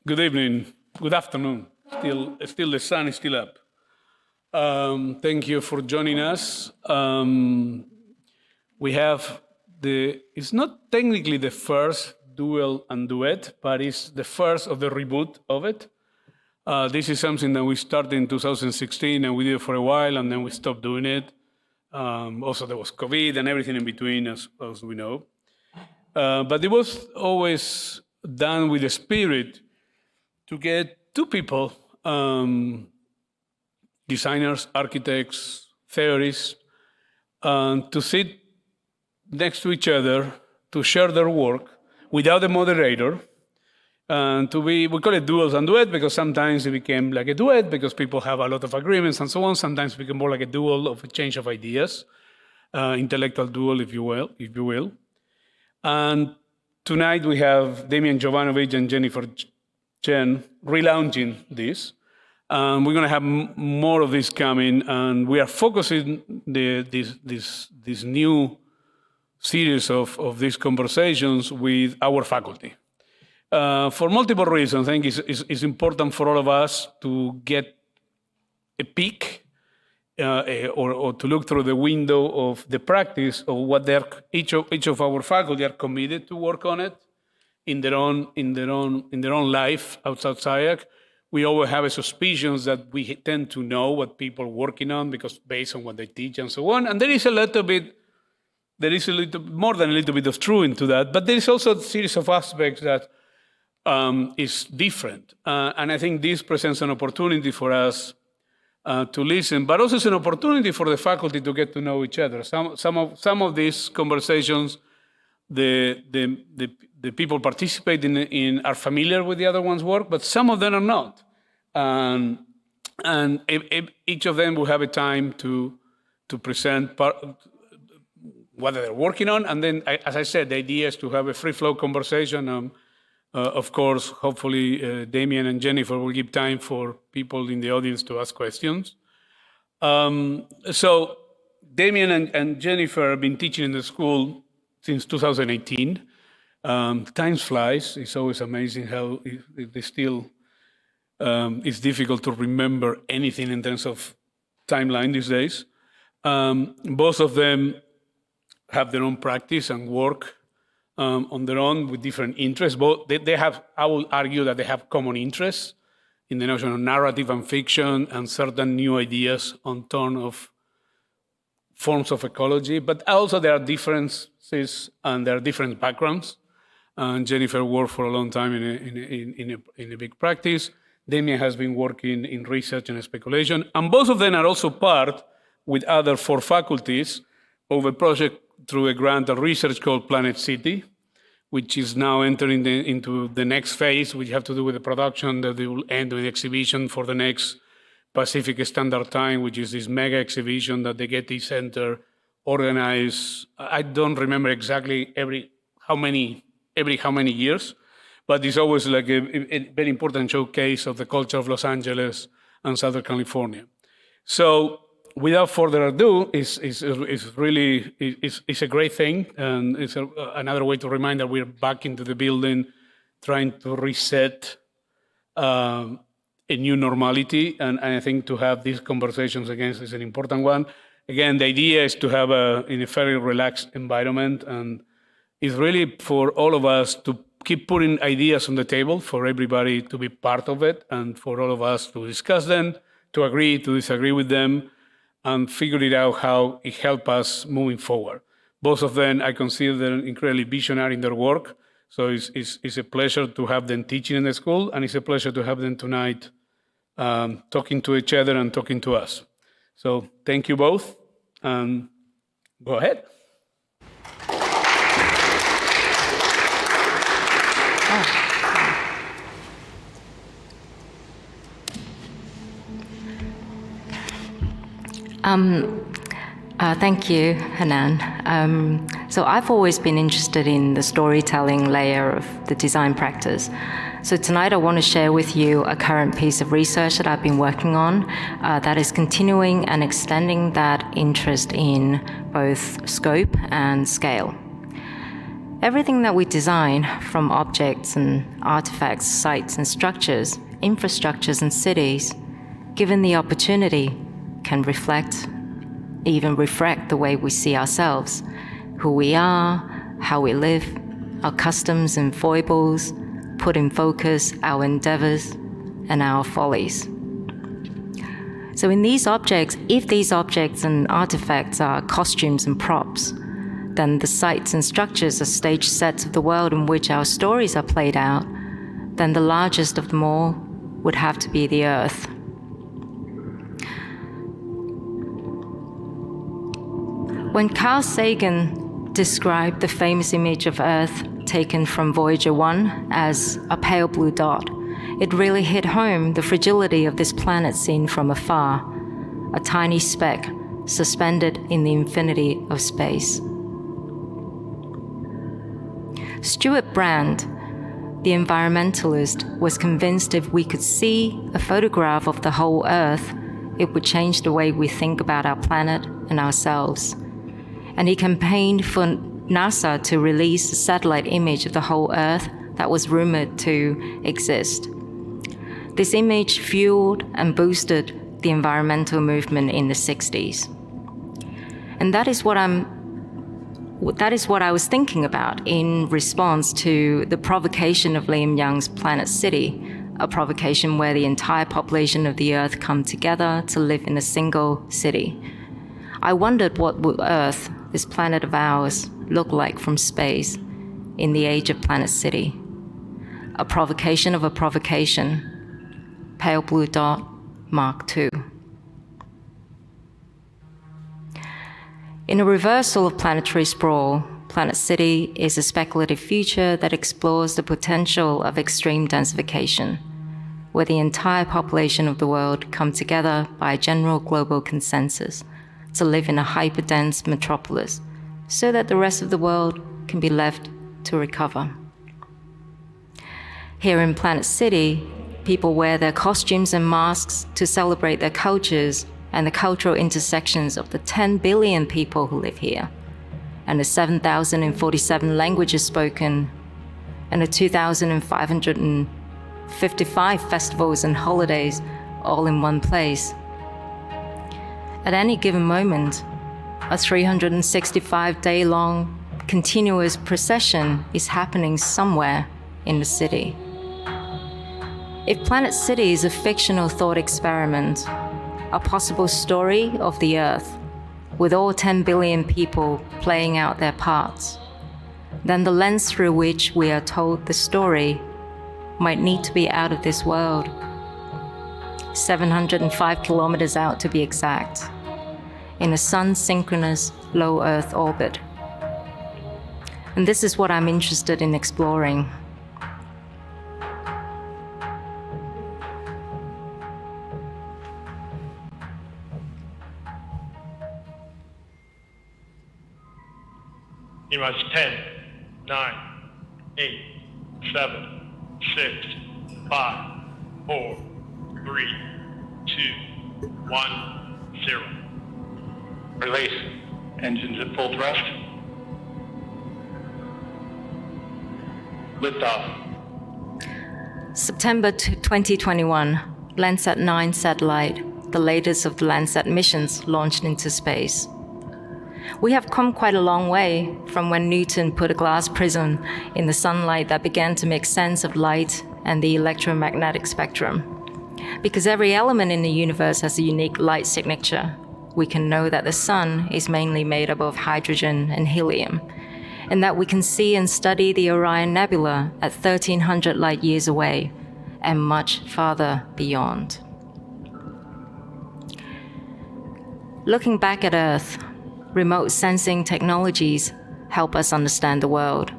Good evening, good afternoon. Still the sun is still up. Thank you for joining us. We have it's not technically the first Duel and Duet, but it's the first of the reboot of it. This is something that we started in 2016 and we did it for a while and then we stopped doing it. Also there was COVID and everything in between as we know. But it was always done with the spirit to get two people, designers, architects, theorists, to sit next to each other, to share their work without a moderator, and we call it duels and duet because sometimes it became like a duet because people have a lot of agreements and so on. Sometimes it became more like a duel of a change of ideas, intellectual duel, if you will. And tonight we have Damjan Jovanovic and Chen relaunching this. We're going to have more of this coming, and we are focusing this new series of these conversations with our faculty. For multiple reasons, I think it's important for all of us to get a peek or to look through the window of the practice of what each of our faculty are committed to work on it in their own life outside SCI-Arc. We always have a suspicion that we tend to know what people are working on because based on what they teach and so on. And there is a little more than a little bit of truth into that, but there is also a series of aspects that is different. And I think this presents an opportunity for us to listen, but also it's an opportunity for the faculty to get to know each other. Some of these conversations, the people participating are familiar with the other one's work, but some of them are not. And each of them will have a time to present what they're working on. And then, as I said, the idea is to have a free-flow conversation. Of course, hopefully, Damjan and Jennifer will give time for people in the audience to ask questions. So Damjan and Jennifer have been teaching in the school since 2018. Time flies. It's always amazing how they still, it's difficult to remember anything in terms of timeline these days. Both of them have their own practice and work on their own with different interests. They have, I will argue that they have common interests in the notion of narrative and fiction and certain new ideas on turn of forms of ecology, but also there are differences and there are different backgrounds. And Jennifer worked for a long time in a big practice. Damjan has been working in research and speculation. And both of them are also part, with other 4 faculties, of a project through a grant of research called Planet City, which is now entering into the next phase, which have to do with the production that they will end with the exhibition for the next Pacific Standard Time, which is this mega exhibition that the Getty Center organized. I don't remember exactly every how many years, but it's always like a very important showcase of the culture of Los Angeles and Southern California. So without further ado, it's a great thing, and it's another way to remind that we're back into the building, trying to reset a new normality, and I think to have these conversations again is an important one. Again, the idea is to have in a very relaxed environment, and it's really for all of us to keep putting ideas on the table for everybody to be part of it, and for all of us to discuss them, to agree, to disagree with them, and figure it out how it helps us moving forward. Both of them, I consider them incredibly visionary in their work. So it's a pleasure to have them teaching in the school, and it's a pleasure to have them tonight talking to each other and talking to us. So thank you both, and go ahead. Thank you, Hernán. So I've always been interested in the storytelling layer of the design practice. So tonight I want to share with you a current piece of research that I've been working on that is continuing and extending that interest in both scope and scale. Everything that we design, from objects and artifacts, sites and structures, infrastructures and cities, given the opportunity, can reflect, even refract the way we see ourselves, who we are, how we live, our customs and foibles, put in focus our endeavors and our follies. So in these objects, if these objects and artifacts are costumes and props, then the sites and structures are stage sets of the world in which our stories are played out, then the largest of them all would have to be the Earth. When Carl Sagan described the famous image of Earth taken from Voyager 1 as a pale blue dot, it really hit home the fragility of this planet seen from afar, a tiny speck suspended in the infinity of space. Stuart Brand, the environmentalist, was convinced if we could see a photograph of the whole Earth, it would change the way we think about our planet and ourselves. And he campaigned for NASA to release a satellite image of the whole Earth that was rumored to exist. This image fueled and boosted the environmental movement in the 60s. And that is what I was thinking about in response to the provocation of Liam Young's Planet City, a provocation where the entire population of the Earth come together to live in a single city. I wondered what would Earth, this planet of ours, look like from space in the age of Planet City. A provocation of a provocation. Pale blue dot, Mark II. In a reversal of planetary sprawl, Planet City is a speculative future that explores the potential of extreme densification, where the entire population of the world come together by a general global consensus to live in a hyperdense metropolis, so that the rest of the world can be left to recover. Here in Planet City, people wear their costumes and masks to celebrate their cultures and the cultural intersections of the 10 billion people who live here, and the 7,047 languages spoken, and the 2,555 festivals and holidays all in one place. At any given moment, a 365-day-long continuous procession is happening somewhere in the city. If Planet City is a fictional thought experiment, a possible story of the Earth, with all 10 billion people playing out their parts, then the lens through which we are told the story might need to be out of this world, 705 kilometers out to be exact, in a sun-synchronous low Earth orbit. And this is what I'm interested in exploring. He was 10, 9, 8, 7, 6, 5, 4, 3, 2, 1, 0. Release. Engines at full thrust. Liftoff. September 2021, Landsat 9 satellite, the latest of the Landsat missions, launched into space. We have come quite a long way from when Newton put a glass prism in the sunlight that began to make sense of light and the electromagnetic spectrum. Because every element in the universe has a unique light signature, we can know that the sun is mainly made up of hydrogen and helium, and that we can see and study the Orion Nebula at 1,300 light years away and much farther beyond. Looking back at Earth, remote sensing technologies help us understand the world,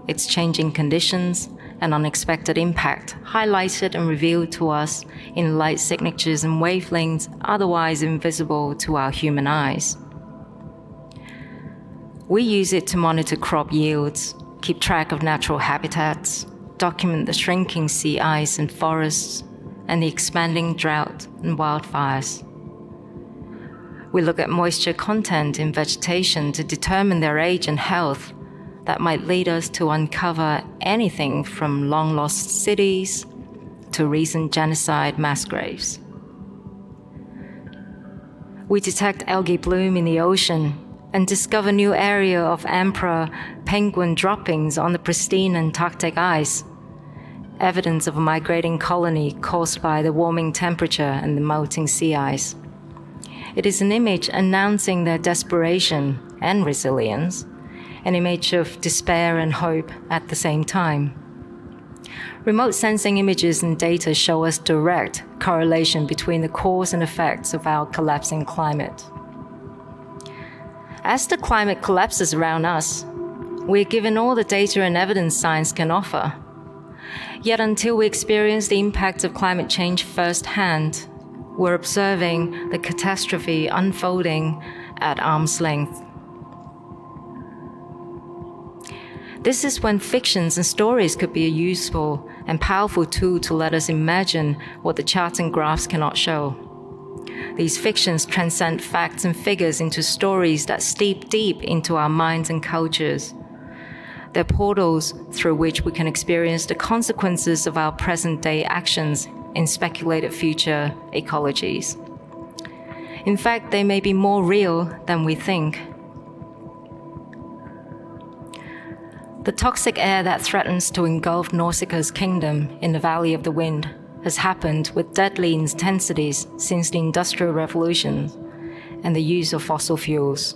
its changing conditions and unexpected impact highlighted and revealed to us in light signatures and wavelengths otherwise invisible to our human eyes. We use it to monitor crop yields, keep track of natural habitats, document the shrinking sea ice and forests, and the expanding drought and wildfires. We look at moisture content in vegetation to determine their age and health, that might lead us to uncover anything from long-lost cities to recent genocide mass graves. We detect algae bloom in the ocean and discover new area of emperor penguin droppings on the pristine Antarctic ice, evidence of a migrating colony caused by the warming temperature and the melting sea ice. It is an image announcing their desperation and resilience, an image of despair and hope at the same time. Remote sensing images and data show us direct correlation between the cause and effects of our collapsing climate. As the climate collapses around us, we're given all the data and evidence science can offer. Yet until we experience the impact of climate change firsthand, we're observing the catastrophe unfolding at arm's length. This is when fictions and stories could be a useful and powerful tool to let us imagine what the charts and graphs cannot show. These fictions transcend facts and figures into stories that steep deep into our minds and cultures. They're portals through which we can experience the consequences of our present-day actions in speculative future ecologies. In fact, they may be more real than we think. The toxic air that threatens to engulf Nausicaa's kingdom in the Valley of the Wind has happened with deadly intensities since the Industrial Revolution and the use of fossil fuels.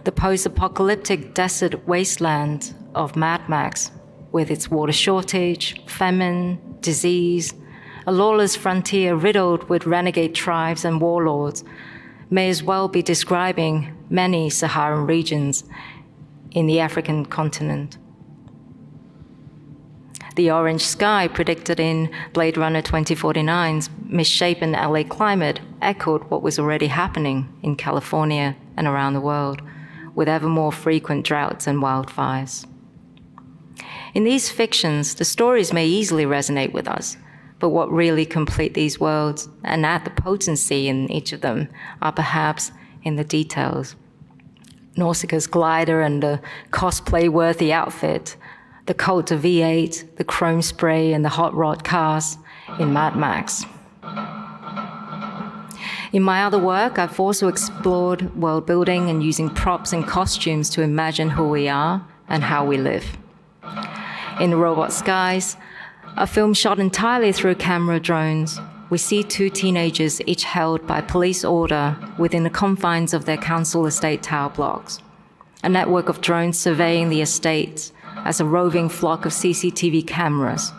The post-apocalyptic desert wasteland of Mad Max, with its water shortage, famine, disease, a lawless frontier riddled with renegade tribes and warlords, may as well be describing many Saharan regions in the African continent. The orange sky predicted in Blade Runner 2049's misshapen LA climate echoed what was already happening in California and around the world, with ever more frequent droughts and wildfires. In these fictions, the stories may easily resonate with us, but what really complete these worlds and add the potency in each of them are perhaps in the details. Nausicaa's glider and the cosplay-worthy outfit, the cult of V8, the chrome spray, and the hot rod cars in Mad Max. In my other work, I've also explored world building and using props and costumes to imagine who we are and how we live. In The Robot Skies, a film shot entirely through camera drones, we see two teenagers each held by police order within the confines of their council estate tower blocks. A network of drones surveying the estates as a roving flock of CCTV cameras.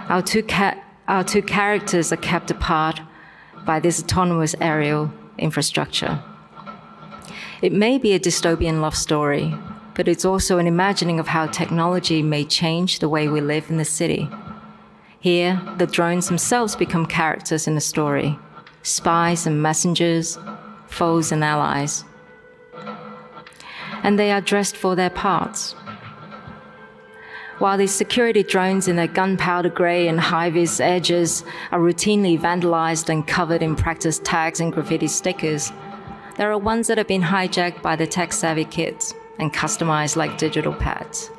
Our two characters are kept apart by this autonomous aerial infrastructure. It may be a dystopian love story, but it's also an imagining of how technology may change the way we live in the city. Here, the drones themselves become characters in the story, spies and messengers, foes and allies. And they are dressed for their parts. While these security drones in their gunpowder gray and high-vis edges are routinely vandalized and covered in practice tags and graffiti stickers, there are ones that have been hijacked by the tech-savvy kids and customized like digital pets.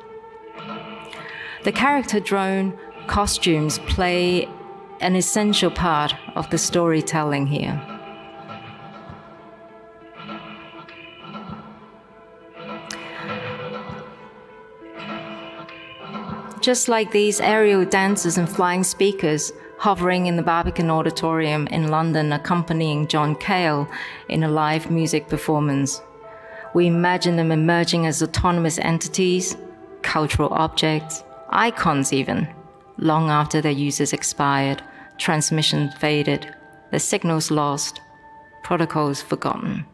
The character drone costumes play an essential part of the storytelling here. Just like these aerial dancers and flying speakers hovering in the Barbican Auditorium in London accompanying John Cale in a live music performance, we imagine them emerging as autonomous entities, cultural objects, icons even, long after their uses expired, transmission faded, their signals lost, protocols forgotten.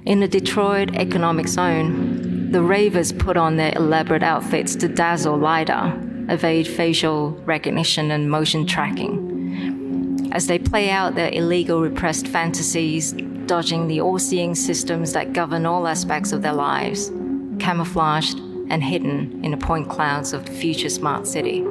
In the Detroit economic zone, the ravers put on their elaborate outfits to dazzle LiDAR, evade facial recognition and motion tracking. As they play out their illegal repressed fantasies, dodging the all-seeing systems that govern all aspects of their lives, camouflaged and hidden in the point clouds of the future smart city.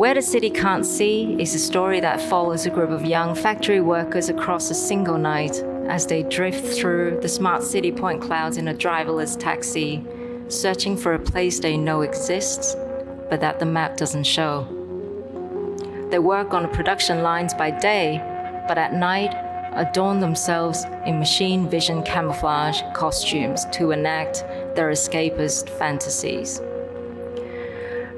Where the City Can't See is a story that follows a group of young factory workers across a single night as they drift through the smart city point clouds in a driverless taxi, searching for a place they know exists, but that the map doesn't show. They work on the production lines by day, but at night adorn themselves in machine vision camouflage costumes to enact their escapist fantasies.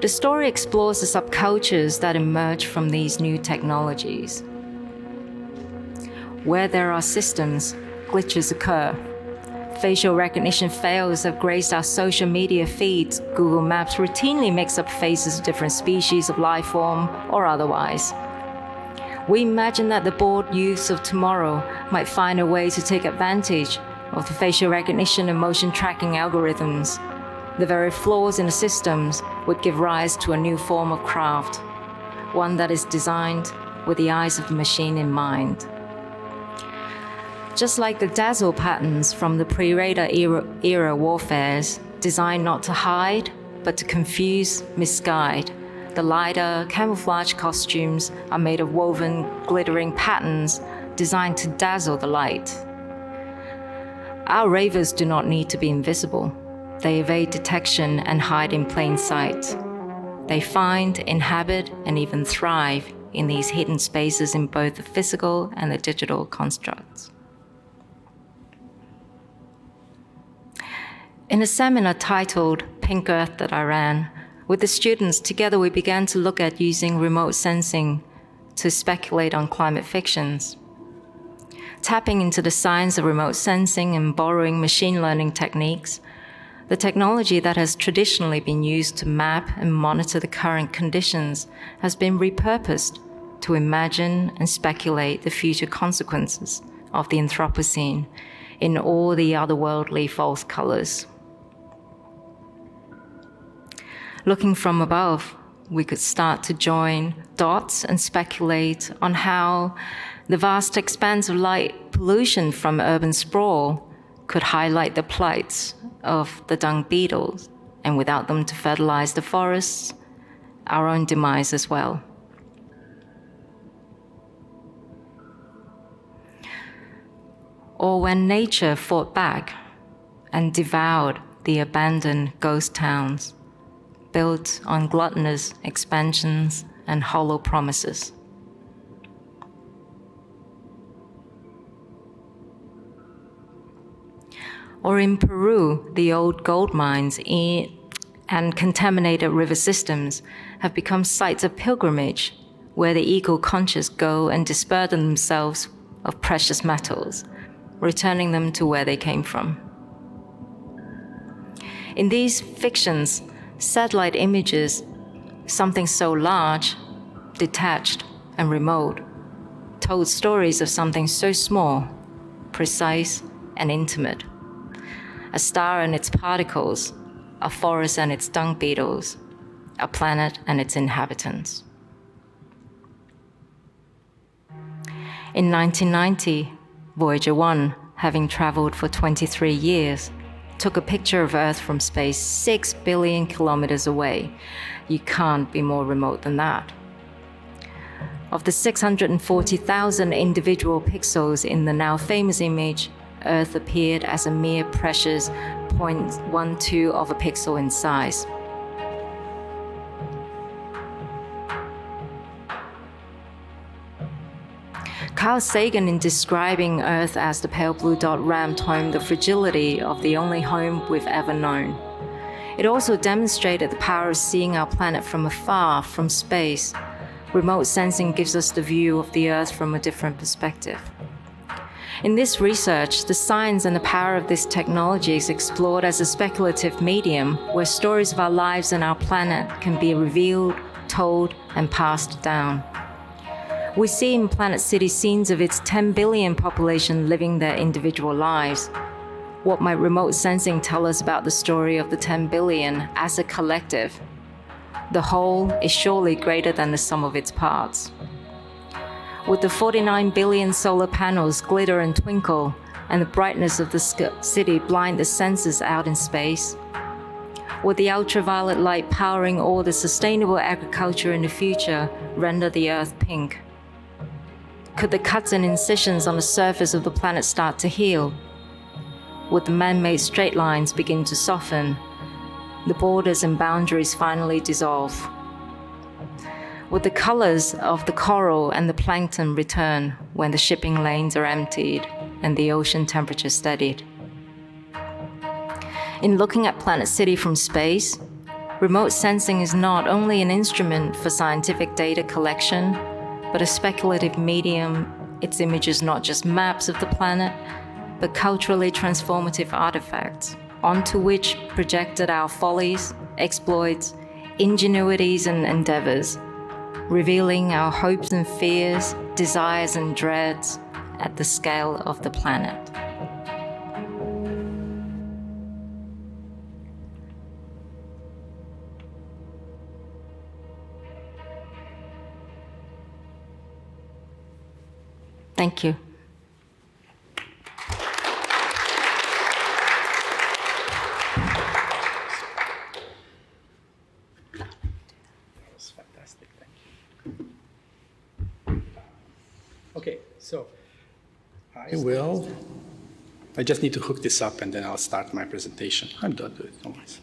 The story explores the subcultures that emerge from these new technologies. Where there are systems, glitches occur. Facial recognition fails have graced our social media feeds. Google Maps routinely mix up faces of different species of life form or otherwise. We imagine that the bored youths of tomorrow might find a way to take advantage of the facial recognition and motion tracking algorithms. The very flaws in the systems would give rise to a new form of craft, one that is designed with the eyes of the machine in mind. Just like the dazzle patterns from the pre-radar era warfares, designed not to hide, but to confuse, misguide, the lighter, camouflage costumes are made of woven, glittering patterns designed to dazzle the light. Our ravers do not need to be invisible. They evade detection and hide in plain sight. They find, inhabit, and even thrive in these hidden spaces in both the physical and the digital constructs. In a seminar titled Pink Earth that I ran, with the students, together we began to look at using remote sensing to speculate on climate fictions. Tapping into the science of remote sensing and borrowing machine learning techniques, the technology that has traditionally been used to map and monitor the current conditions has been repurposed to imagine and speculate the future consequences of the Anthropocene in all the otherworldly false colors. Looking from above, we could start to join dots and speculate on how the vast expanse of light pollution from urban sprawl could highlight the plights of the dung beetles, and without them to fertilize the forests, our own demise as well. Or when nature fought back and devoured the abandoned ghost towns, built on gluttonous expansions and hollow promises. Or in Peru, the old gold mines and contaminated river systems have become sites of pilgrimage where the eco-conscious go and disburden themselves of precious metals, returning them to where they came from. In these fictions, satellite images, something so large, detached, and remote, told stories of something so small, precise, and intimate. A star and its particles, a forest and its dung beetles, a planet and its inhabitants. In 1990, Voyager 1, having traveled for 23 years, took a picture of Earth from space 6 billion kilometers away. You can't be more remote than that. Of the 640,000 individual pixels in the now famous image, Earth appeared as a mere precious 0.12 of a pixel in size. Carl Sagan, in describing Earth as the pale blue dot, rammed home the fragility of the only home we've ever known. It also demonstrated the power of seeing our planet from afar, from space. Remote sensing gives us the view of the Earth from a different perspective. In this research, the science and the power of this technology is explored as a speculative medium where stories of our lives and our planet can be revealed, told, and passed down. We see in Planet City scenes of its 10 billion population living their individual lives. What might remote sensing tell us about the story of the 10 billion as a collective? The whole is surely greater than the sum of its parts. With the 49 billion solar panels glitter and twinkle, and the brightness of the city blind the senses out in space, Would the ultraviolet light powering all the sustainable agriculture in the future render the Earth pink? Could the cuts and incisions on the surface of the planet start to heal? Would the man-made straight lines begin to soften? The borders and boundaries finally dissolve? Would the colors of the coral and the plankton return when the shipping lanes are emptied and the ocean temperature steadied? In looking at Planet City from space, remote sensing is not only an instrument for scientific data collection, but a speculative medium. Its images not just maps of the planet, but culturally transformative artifacts, onto which projected our follies, exploits, ingenuities and endeavors, revealing our hopes and fears, desires and dreads at the scale of the planet. Thank you. Fantastic, thank you. Okay, so I just need to hook this up and then I'll start my presentation. I'm done with it, no worries.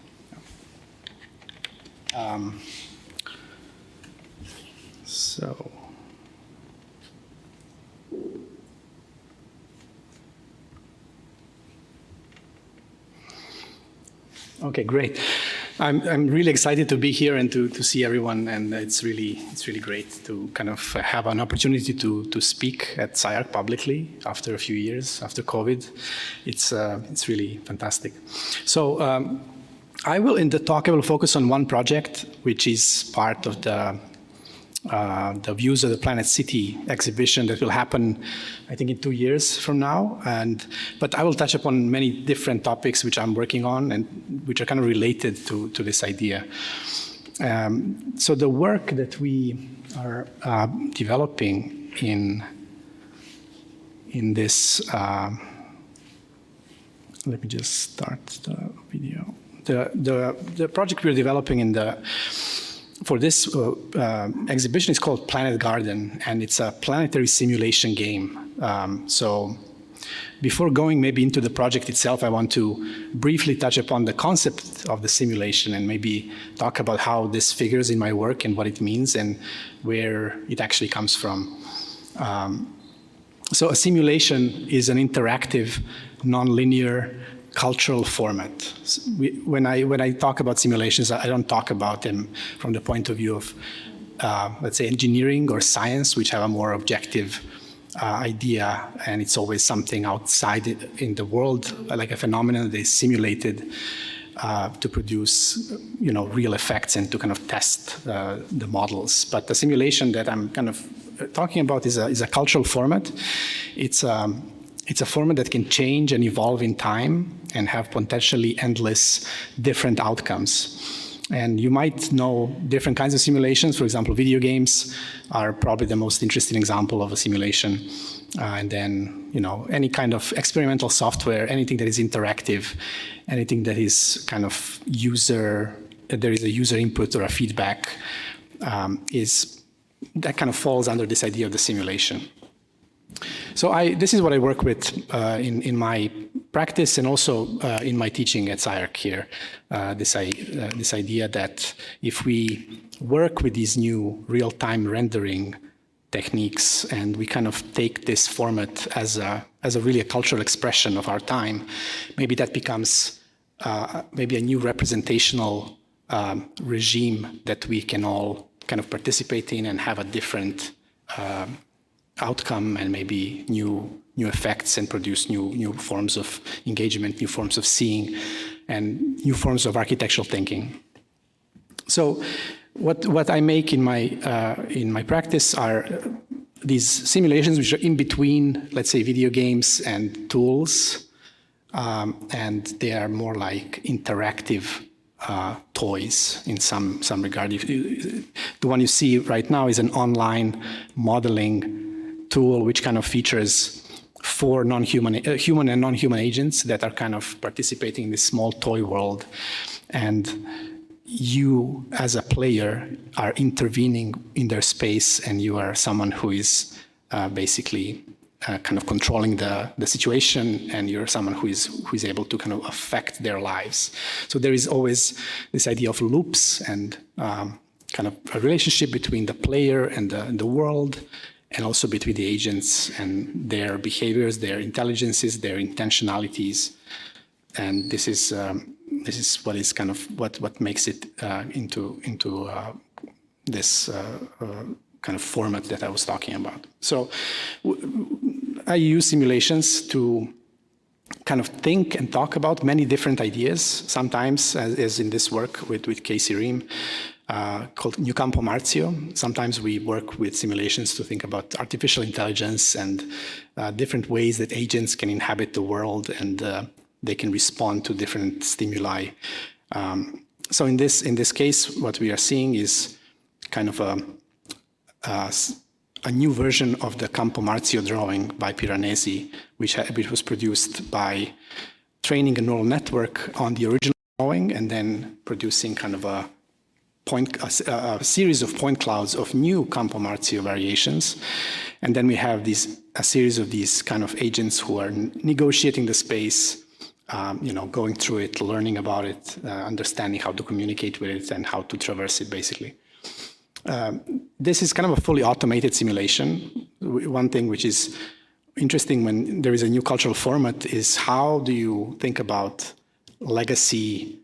Okay, great. I'm really excited to be here and to see everyone, and it's really great to kind of have an opportunity to speak at SCI-Arc publicly after a few years after COVID. It's really fantastic. So in the talk I will focus on one project which is part of the Views of the Planet City exhibition that will happen, I think, in 2 years from now. But I will touch upon many different topics which I'm working on and which are kind of related to this idea. So the work that we are developing in this, let me just start the video. The project we're developing for this exhibition is called Planet Garden, and it's a planetary simulation game. So before going maybe into the project itself, I want to briefly touch upon the concept of the simulation and maybe talk about how this figures in my work and what it means and where it actually comes from. So a simulation is an interactive, nonlinear, cultural format. When I talk about simulations, I don't talk about them from the point of view of, let's say, engineering or science, which have a more objective idea, and it's always something outside in the world, like a phenomenon that is simulated to produce, real effects and to kind of test the models. But the simulation that I'm kind of talking about is a cultural format. It's a format that can change and evolve in time and have potentially endless different outcomes. And you might know different kinds of simulations. For example, video games are probably the most interesting example of a simulation. And then, any kind of experimental software, anything that is interactive, anything that is kind of there is a user input or a feedback, that kind of falls under this idea of the simulation. So this is what I work with in my practice and also in my teaching at SCI-Arc here. This idea that if we work with these new real-time rendering techniques and we kind of take this format as a really a cultural expression of our time, maybe that becomes maybe a new representational regime that we can all kind of participate in and have a different outcome and maybe new effects and produce new forms of engagement, new forms of seeing, and new forms of architectural thinking. So what I make in my practice are these simulations which are in between, let's say, video games and tools, and they are more like interactive toys in some regard. The one you see right now is an online modeling tool which kind of features 4 human and non-human agents that are kind of participating in this small toy world. and you as a player are intervening in their space, and you are someone who is basically kind of controlling the situation, and you're someone who is able to kind of affect their lives. So there is always this idea of loops and kind of a relationship between the player and the world, and also between the agents and their behaviors, their intelligences, their intentionalities. And this is what is kind of what makes it into this kind of format that I was talking about. So I use simulations to kind of think and talk about many different ideas, sometimes, as in this work with Casey Ream, called New Campo Marzio. Sometimes we work with simulations to think about artificial intelligence and different ways that agents can inhabit the world, and they can respond to different stimuli. So in this case, what we are seeing is kind of a new version of the Campo Marzio drawing by Piranesi, which was produced by training a neural network on the original drawing and then producing kind of a series of point clouds of new Campo Marzio variations. And then we have a series of these kind of agents who are negotiating the space, going through it, learning about it, understanding how to communicate with it and how to traverse it, basically. This is kind of a fully automated simulation. One thing which is interesting when there is a new cultural format is how do you think about legacy,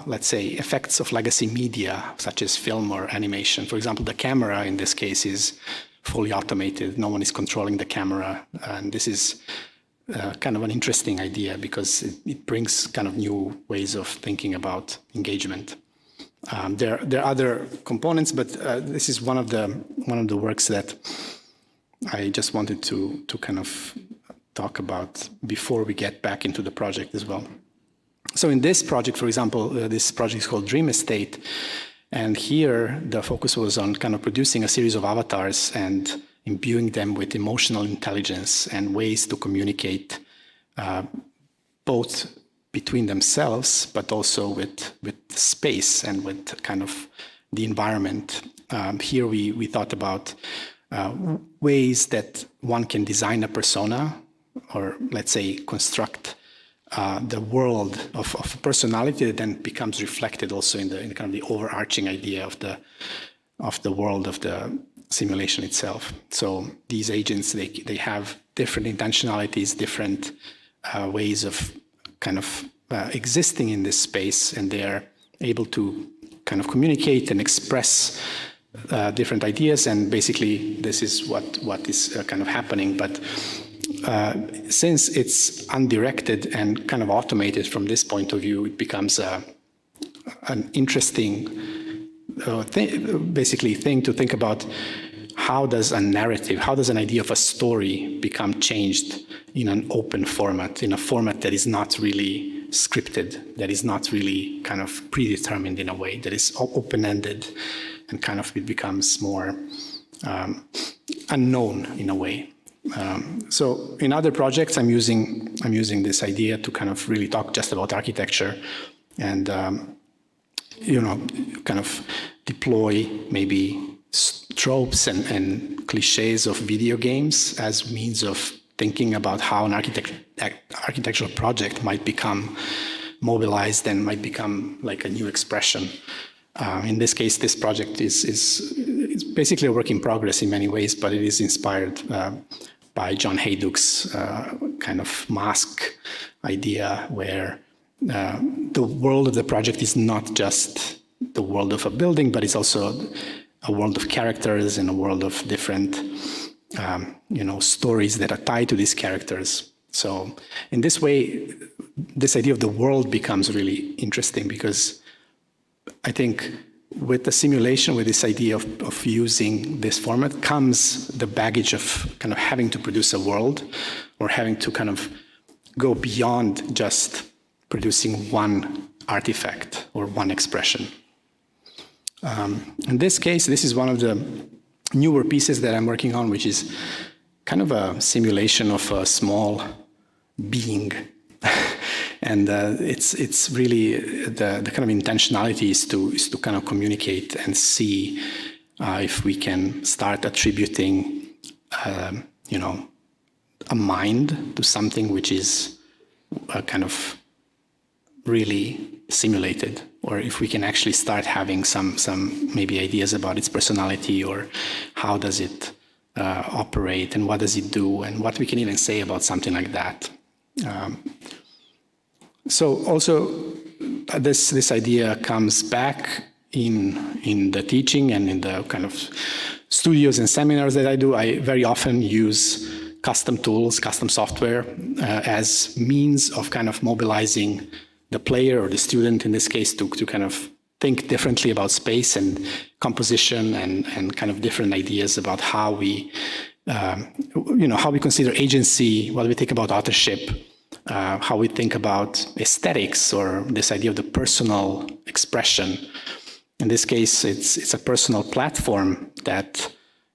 let's say, effects of legacy media, such as film or animation. For example, the camera in this case is fully automated. No one is controlling the camera. And this is kind of an interesting idea because it brings kind of new ways of thinking about engagement. There are other components, but this is one of the works that I just wanted to kind of talk about before we get back into the project as well. So in this project, for example, this project is called Dream Estate, and here the focus was on kind of producing a series of avatars and imbuing them with emotional intelligence and ways to communicate both between themselves, but also with space and with kind of the environment. Here we thought about ways that one can design a persona, or let's say construct the world of a personality that then becomes reflected also in kind of the overarching idea of the world of the simulation itself. So these agents, they have different intentionalities, different ways of kind of existing in this space, and they are able to kind of communicate and express different ideas. And basically, this is what is kind of happening. But since it's undirected and kind of automated from this point of view, it becomes an interesting thing to think about. How does a narrative, how does an idea of a story become changed in an open format, in a format that is not really scripted, that is not really kind of predetermined in a way, that is open-ended, and kind of it becomes more unknown in a way. So in other projects, I'm using this idea to kind of really talk just about architecture and kind of deploy maybe tropes and cliches of video games as means of thinking about how an architectural project might become mobilized and might become like a new expression. In this case, this project is basically a work in progress in many ways, but it is inspired by John Hayduck's kind of mask idea, where the world of the project is not just the world of a building, but it's also a world of characters and a world of different stories that are tied to these characters. So in this way, this idea of the world becomes really interesting, because I think with the simulation, with this idea of using this format, comes the baggage of kind of having to produce a world, or having to kind of go beyond just producing one artifact or one expression. In this case, this is one of the newer pieces that I'm working on, which is kind of a simulation of a small being. And it's really the kind of intentionality is to kind of communicate and see if we can start attributing, a mind to something which is kind of really simulated, or if we can actually start having some maybe ideas about its personality, or how does it operate, and what does it do, and what we can even say about something like that. So also this idea comes back in the teaching and in the kind of studios and seminars that I do. I very often use custom tools, custom software as means of kind of mobilizing the player or the student in this case to kind of think differently about space and composition and kind of different ideas about how we, how we consider agency, what we think about authorship, how we think about aesthetics, or this idea of the personal expression. In this case, it's a personal platform that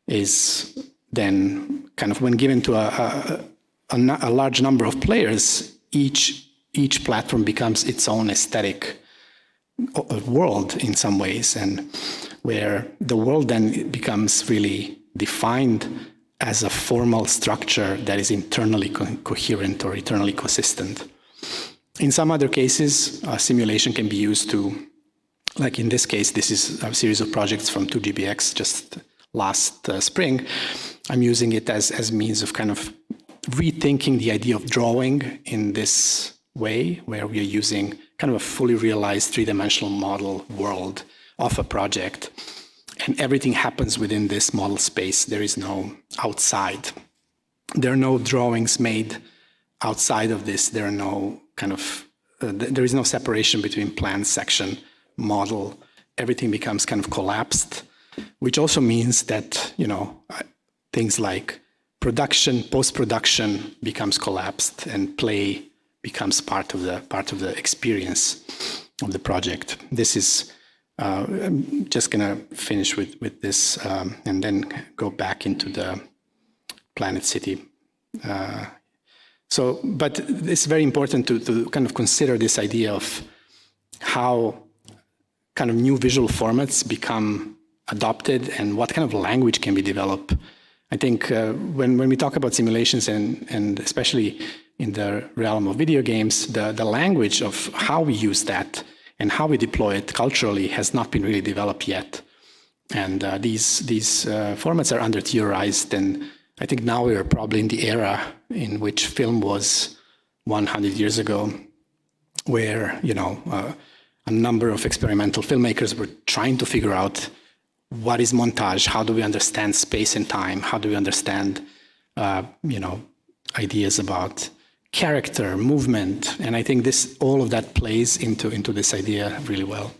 is then kind of, when given to a large number of players, each platform becomes its own aesthetic world in some ways, and where the world then becomes really defined as a formal structure that is internally coherent or internally consistent. In some other cases, simulation can be used to, like in this case, this is a series of projects from 2GBX just last spring. I'm using it as means of kind of rethinking the idea of drawing in this way, where we are using kind of a fully realized three-dimensional model world of a project, and everything happens within this model space. There is no outside. There are no drawings made outside of this. There are no kind of, there is no separation between plan, section, model. Everything becomes kind of collapsed, which also means that, things like production, post-production becomes collapsed, and play becomes part of the experience of the project. This is, I'm just gonna finish with this and then go back into the Planet City. But it's very important to kind of consider this idea of how kind of new visual formats become adopted and what kind of language can be developed. I think when we talk about simulations and especially in the realm of video games, the language of how we use that and how we deploy it culturally has not been really developed yet. And these formats are under-theorized, and I think now we are probably in the era in which film was 100 years ago, where a number of experimental filmmakers were trying to figure out what is montage, how do we understand space and time, how do we understand ideas about character, movement, and I think all of that plays into this idea really well.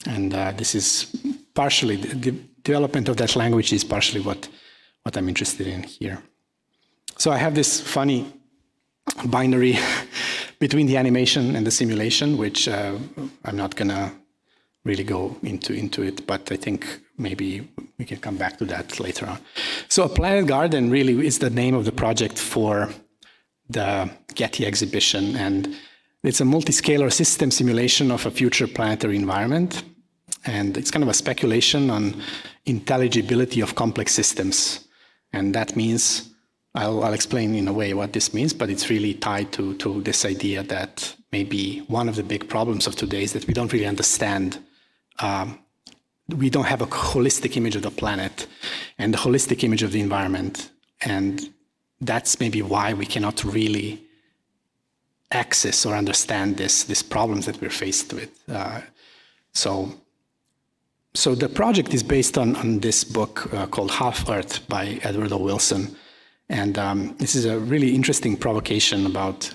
And this is partially, the development of that language is partially what I'm interested in here. So I have this funny binary between the animation and the simulation, which I'm not gonna really go into it, but I think maybe we can come back to that later on. So A Planet Garden really is the name of the project for the Getty exhibition, and it's a multi-scalar system simulation of a future planetary environment, and it's kind of a speculation on intelligibility of complex systems. And that means, I'll explain in a way what this means, but it's really tied to this idea that maybe one of the big problems of today is that we don't really understand, we don't have a holistic image of the planet and the holistic image of the environment. And that's maybe why we cannot really access or understand these problems that we're faced with. So the project is based on this book called Half Earth by Edward O. Wilson. And this is a really interesting provocation about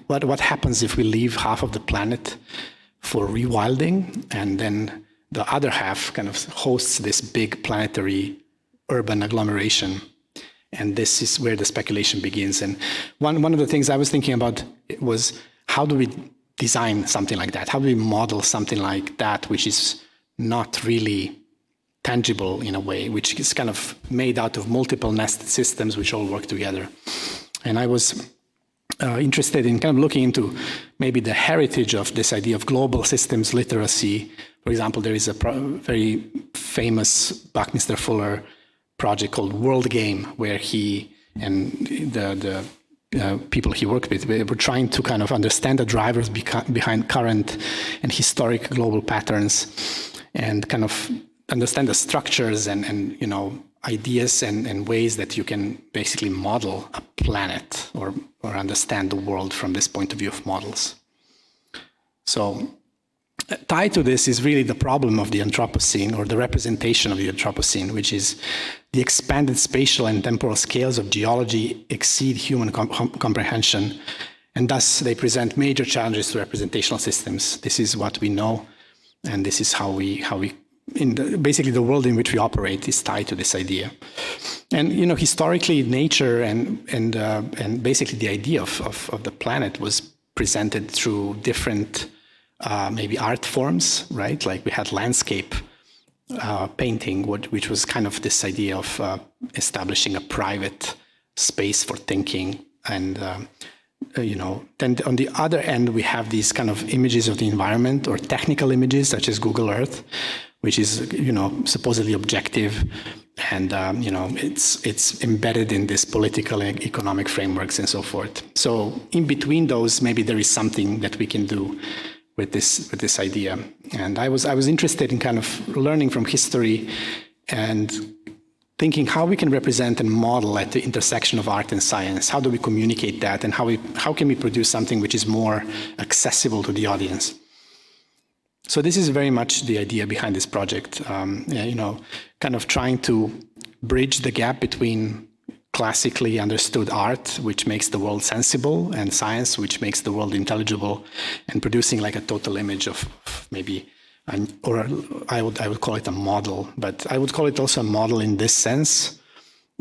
what happens if we leave half of the planet for rewilding, and then the other half kind of hosts this big planetary urban agglomeration. And this is where the speculation begins. And one of the things I was thinking about was, how do we design something like that? How do we model something like that, which is not really tangible in a way, which is kind of made out of multiple nested systems which all work together? And I was interested in kind of looking into maybe the heritage of this idea of global systems literacy. For example, there is a very famous Buckminster Fuller project called World Game, where he and the people he worked with were trying to kind of understand the drivers behind current and historic global patterns, and kind of understand the structures and ideas and ways that you can basically model a planet or understand the world from this point of view of models. So tied to this is really the problem of the Anthropocene, or the representation of the Anthropocene, which is the expanded spatial and temporal scales of geology exceed human comprehension, and thus they present major challenges to representational systems. This is what we know, and this is how we basically the world in which we operate is tied to this idea. And historically, nature and basically the idea of the planet was presented through different maybe art forms, right? Like we had landscape painting, which was kind of this idea of establishing a private space for thinking. And then on the other end, we have these kind of images of the environment, or technical images such as Google Earth, which is supposedly objective, and it's embedded in this political and economic frameworks and so forth. So in between those, maybe there is something that we can do with this idea. And I was interested in kind of learning from history and thinking how we can represent and model at the intersection of art and science. How do we communicate that, and how can we produce something which is more accessible to the audience? So this is very much the idea behind this project, kind of trying to bridge the gap between classically understood art, which makes the world sensible, and science, which makes the world intelligible, and producing like a total image of maybe, or I would call it a model, but I would call it also a model in this sense,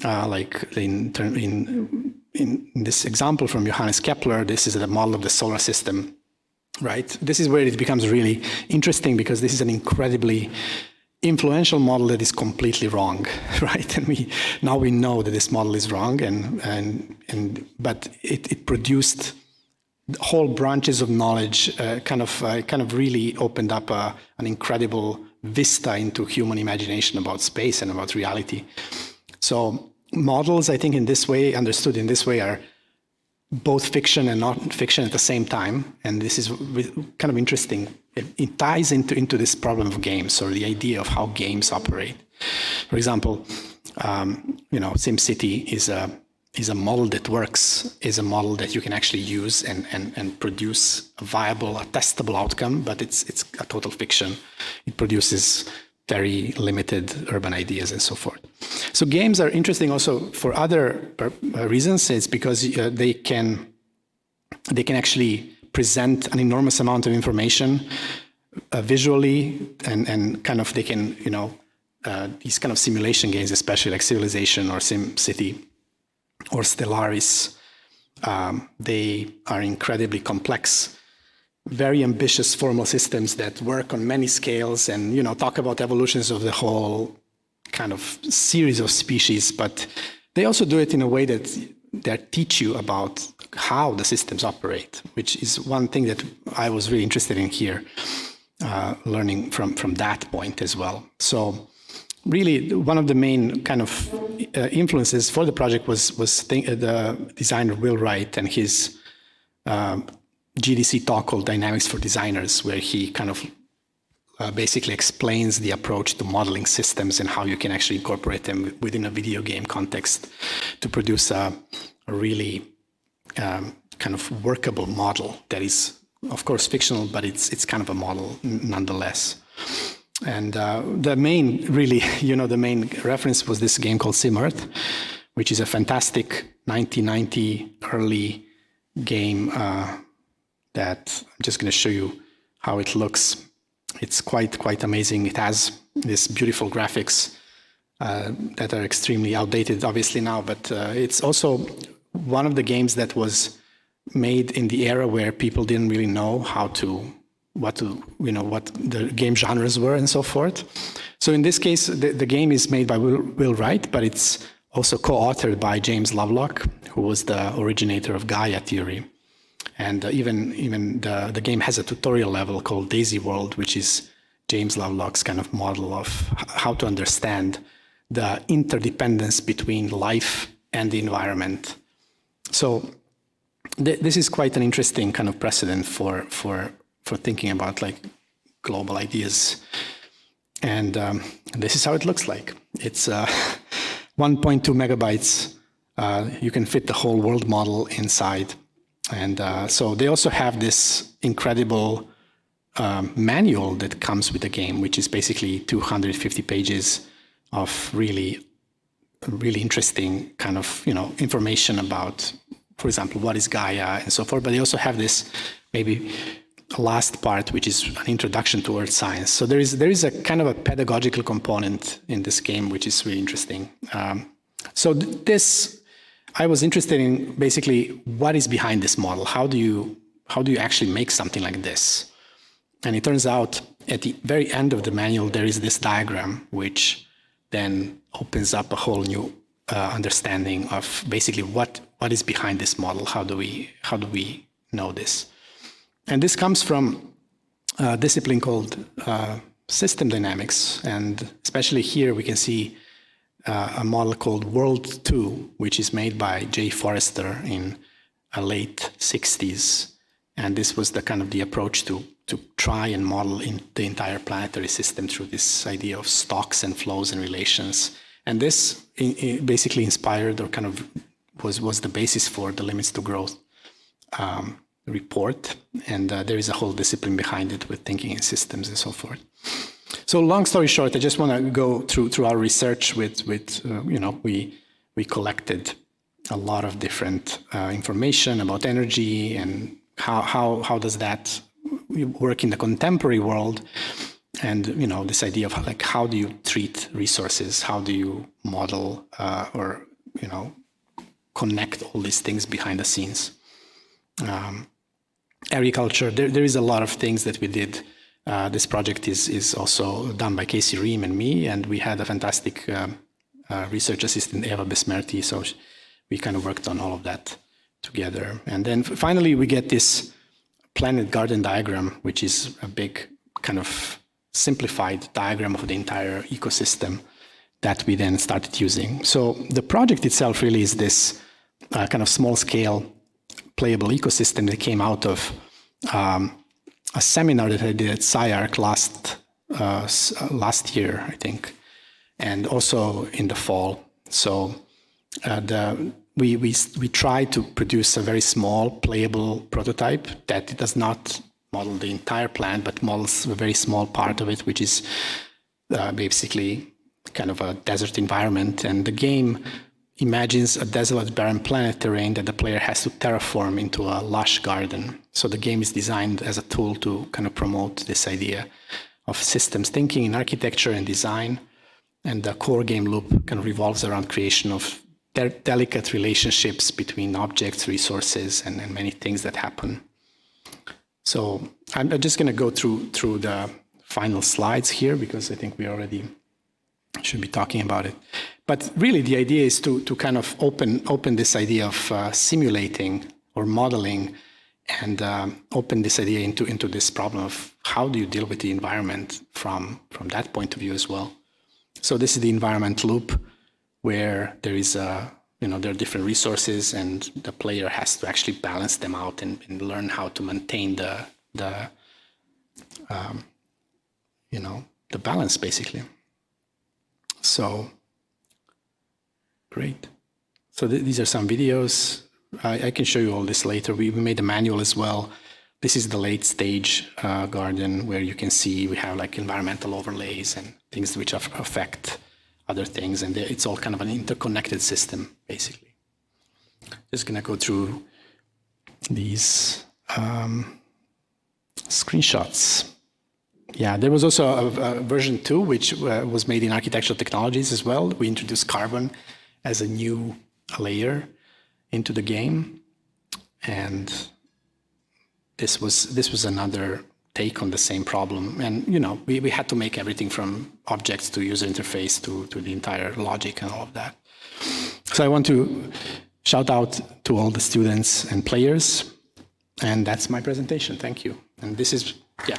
like in this example from Johannes Kepler. This is the model of the solar system. Right. This is where it becomes really interesting, because this is an incredibly influential model that is completely wrong, right? And now we know that this model is wrong, but it produced whole branches of knowledge, kind of really opened up an incredible vista into human imagination about space and about reality. So models, I think, in this way, understood in this way, are both fiction and non-fiction at the same time, and this is kind of interesting. It ties into this problem of games, or the idea of how games operate. For example, SimCity is a model that works, is a model that you can actually use and produce a viable, a testable outcome, but it's a total fiction. It produces very limited urban ideas and so forth. So games are interesting also for other reasons. It's because they can actually present an enormous amount of information visually, and kind of they can, these kind of simulation games, especially like Civilization or SimCity or Stellaris, they are incredibly complex, very ambitious formal systems that work on many scales and, talk about evolutions of the whole kind of series of species, but they also do it in a way that teach you about how the systems operate, which is one thing that I was really interested in here, learning from that point as well. So really, one of the main kind of influences for the project was the designer Will Wright and his GDC talk called Dynamics for Designers, where he kind of basically explains the approach to modeling systems and how you can actually incorporate them within a video game context to produce a really kind of workable model that is, of course, fictional, but it's kind of a model nonetheless. And the main reference was this game called SimEarth, which is a fantastic 1990 early game that I'm just going to show you how it looks. It's quite amazing. It has this beautiful graphics that are extremely outdated, obviously now, but it's also one of the games that was made in the era where people didn't really know what the game genres were and so forth. So in this case, the game is made by Will Wright, but it's also co-authored by James Lovelock, who was the originator of Gaia theory. And even the game has a tutorial level called Daisy World, which is James Lovelock's kind of model of how to understand the interdependence between life and the environment. So this is quite an interesting kind of precedent for thinking about like global ideas. And this is how it looks like. It's 1.2 megabytes. You can fit the whole world model inside. And so they also have this incredible manual that comes with the game, which is basically 250 pages of really interesting kind of, information about, for example, what is Gaia and so forth. But they also have this maybe last part, which is an introduction to earth science. So there is a kind of a pedagogical component in this game, which is really interesting. I was interested in basically what is behind this model. How do you actually make something like this? And it turns out at the very end of the manual, there is this diagram, which then opens up a whole new understanding of basically what is behind this model. How do we know this? And this comes from a discipline called system dynamics. And especially here, we can see a model called World 2, which is made by Jay Forrester in the late 60s. And this was the kind of the approach to try and model in the entire planetary system through this idea of stocks and flows and relations. And this basically inspired or kind of was the basis for the Limits to Growth report. And there is a whole discipline behind it with thinking in systems and so forth. So long story short, I just want to go through our research with we collected a lot of different information about energy and how does that work in the contemporary world, and this idea of like how do you treat resources, how do you model or connect all these things behind the scenes. Agriculture, there is a lot of things that we did. This project is also done by Casey Ream and me, and we had a fantastic research assistant, Eva Besmerti, so we kind of worked on all of that together. And then finally, we get this planet garden diagram, which is a big kind of simplified diagram of the entire ecosystem that we then started using. So the project itself really is this kind of small-scale playable ecosystem that came out of a seminar that I did at SCI-Arc last year, I think, and also in the fall. So we try to produce a very small playable prototype that does not model the entire planet, but models a very small part of it, which is basically kind of a desert environment. And the game imagines a desolate, barren planet terrain that the player has to terraform into a lush garden. So the game is designed as a tool to kind of promote this idea of systems thinking in architecture and design. And the core game loop kind of revolves around creation of delicate relationships between objects, resources, and many things that happen. So I'm just going to go through the final slides here because I think we already should be talking about it. But really, the idea is to kind of open this idea of simulating or modeling, and open this idea into this problem of how do you deal with the environment from that point of view as well. So this is the environment loop, where there is there are different resources, and the player has to actually balance them out and learn how to maintain the balance basically. So great. So these are some videos. I can show you all this later. We made a manual as well. This is the late stage garden, where you can see we have like environmental overlays and things which affect other things, and it's all kind of an interconnected system, basically. Just gonna go through these screenshots. Yeah, there was also a version 2, which was made in architectural technologies as well. We introduced carbon as a new layer into the game, and this was another take on the same problem. And we had to make everything from objects to user interface to the entire logic and all of that. So I want to shout out to all the students and players, and that's my presentation. Thank you. And this is, yeah.